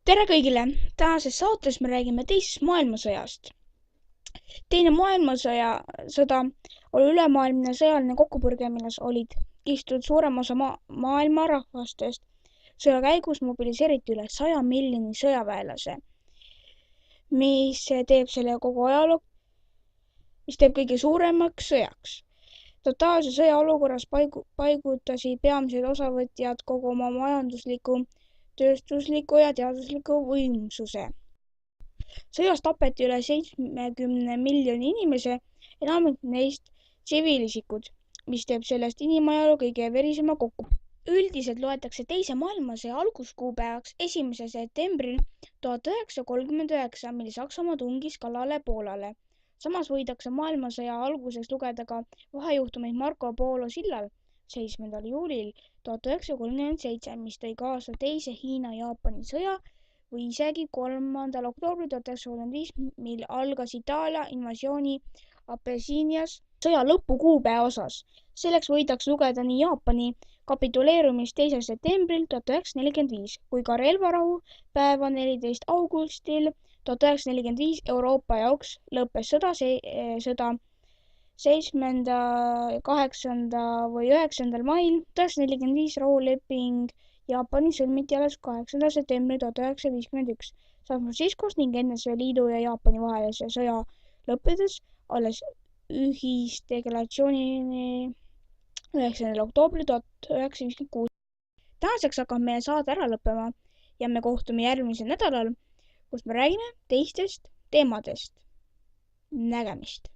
Tere kõigile! Tänases saates me räägime teisest maailmasõjast. Teine maailmasõda oli ülemaailmne sõjaline kokkupõrge, milles olid istunud suurem osa maailma rahvastest. Sõja käigus mobiliseeriti üle 100 miljoni sõjaväelase, mis teeb selle kogu ajaloo, mis teeb kõige suuremaks sõjaks. Totaalse sõja olukorras paigutasid peamised osavõtjad kogu oma majandusliku, tööstusliku ja teadusliku võimsuse. Sõjas tapeti üle 70 miljoni inimese, enamik neist tsiviilisikud, mis teeb sellest inimajaloo kõige verisema kokku. Üldiselt loetakse teise maailmasõja alguskuupäevaks 1. septembril 1939, mil Saksamaa tungis kallale Poolale. Samas võidakse maailmasõja alguseks lugeda ka vahejuhtumeid Marco Polo sillal 7. juulil 1937, mis tõi kaasa teise Hiina-Jaapani sõja, või isegi 3. oktoobril 1935, mil algas Itaalia invasiooni Abessiinias sõja lõpukuupäeva osas. Selleks võidakse lugeda nii Jaapani kapituleerumist 2. septembril 1945 kui ka relvarahu päeva 14. augustil 1945. Euroopa jaoks lõppes sõda 7., 8. või 9. mail 1945. Rahuleping Jaapani sõlmiti alles 8. septembril 1951 San Franciscos ning NSV Liidu ja Jaapani vahelise sõja lõppedes alles ühisdeklaratsioonini 9. oktoobril 1956. Tänaseks hakkab meie saade ära lõppema ja me kohtume järgmisel nädalal, kus me räägime teistest teemadest. Nägemist!